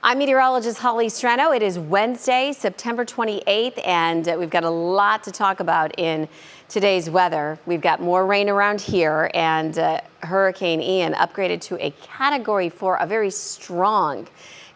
I'm meteorologist Hollie Strano. It is Wednesday, September 28th, and we've got a lot to talk about in today's weather. We've got more rain around here, and Hurricane Ian upgraded to a Category 4, a very strong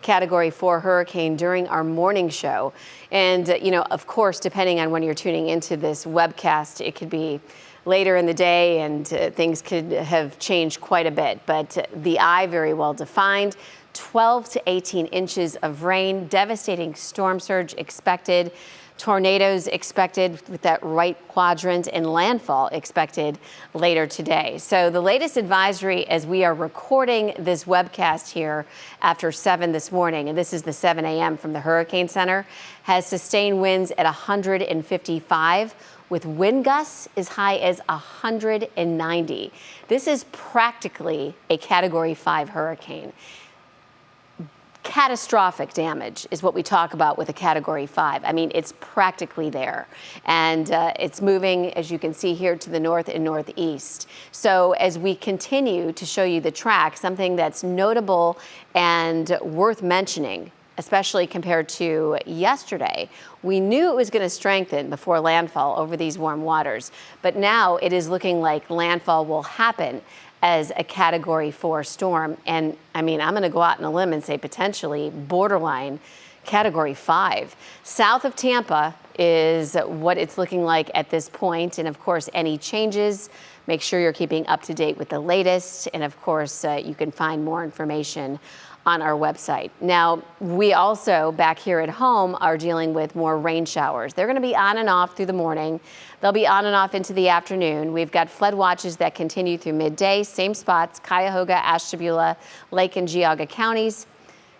Category 4 hurricane during our morning show. And, of course, depending on when you're tuning into this webcast, it could be later in the day and things could have changed quite a bit. But the eye very well defined. 12 to 18 inches of rain, devastating storm surge expected, tornadoes expected with that right quadrant, and landfall expected later today. So the latest advisory as we are recording this webcast here after 7 this morning, and this is the 7 a.m. from the Hurricane Center, has sustained winds at 155 with wind gusts as high as 190. This is practically a Category 5 hurricane. Catastrophic damage is what we talk about with a Category 5. I mean, it's practically there. And it's moving, as you can see here, to the north and northeast. So as we continue to show you the track, something that's notable and worth mentioning, especially compared to yesterday, we knew it was going to strengthen before landfall over these warm waters. But now it is looking like landfall will happen as a Category 4 storm. And I mean, I'm going to go out on a limb and say potentially borderline Category 5. South of Tampa is what it's looking like at this point. And of course, any changes, make sure you're keeping up to date with the latest. And of course, you can find more information on our website. Now, we also back here at home are dealing with more rain showers. They're going to be on and off through the morning. They'll be on and off into the afternoon. We've got flood watches that continue through midday, same spots, Cuyahoga, Ashtabula, Lake and Geauga counties.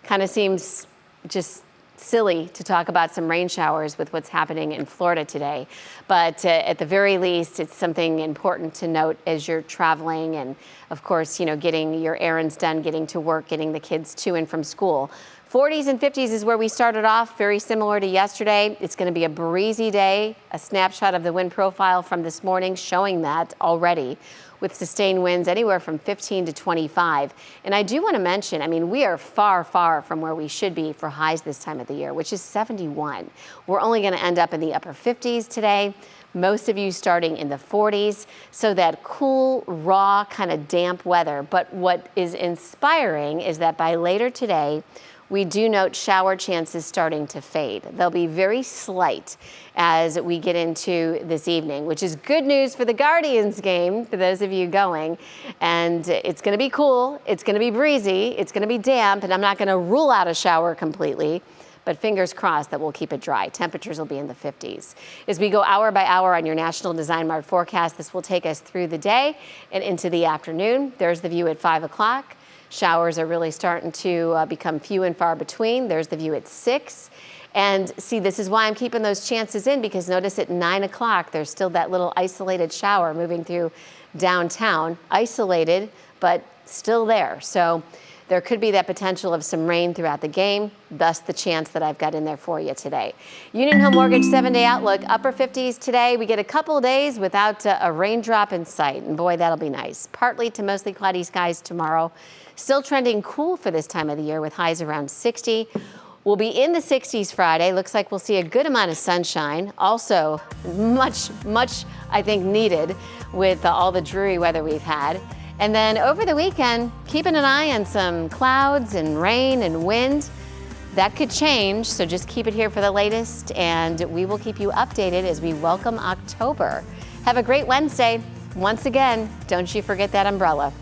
Kind of seems just silly to talk about some rain showers with what's happening in Florida today. But at the very least, it's something important to note as you're traveling and, of course, getting your errands done, getting to work, getting the kids to and from school. 40s and 50s is where we started off, very similar to yesterday. It's going to be a breezy day. A snapshot of the wind profile from this morning showing that already, with sustained winds anywhere from 15 to 25. And I do want to mention, I mean, we are far, far from where we should be for highs this time of the year, which is 71. We're only going to end up in the upper 50s today. Most of you starting in the 40s. So that cool, raw, kind of damp weather. But what is inspiring is that by later today, we do note shower chances starting to fade. They'll be very slight as we get into this evening, which is good news for the Guardians game, for those of you going. And it's going to be cool, it's going to be breezy, it's going to be damp, and I'm not going to rule out a shower completely, but fingers crossed that we'll keep it dry. Temperatures will be in the 50s. As we go hour by hour on your National Design Mart forecast, this will take us through the day and into the afternoon. There's the view at 5 o'clock. Showers are really starting to become few and far between. There's the view at 6. And see, this is why I'm keeping those chances in, because notice at 9 o'clock, there's still that little isolated shower moving through downtown. Isolated, but still there. So there could be that potential of some rain throughout the game, thus the chance that I've got in there for you today. Union Home Mortgage 7-day outlook, upper 50s today. We get a couple days without a raindrop in sight, and boy, that'll be nice. Partly to mostly cloudy skies tomorrow. Still trending cool for this time of the year with highs around 60. We'll be in the 60s Friday. Looks like we'll see a good amount of sunshine. Also, much, I think, needed with all the dreary weather we've had. And then over the weekend, keeping an eye on some clouds and rain and wind. That could change, so just keep it here for the latest, and we will keep you updated as we welcome October. Have a great Wednesday. Once again, don't you forget that umbrella.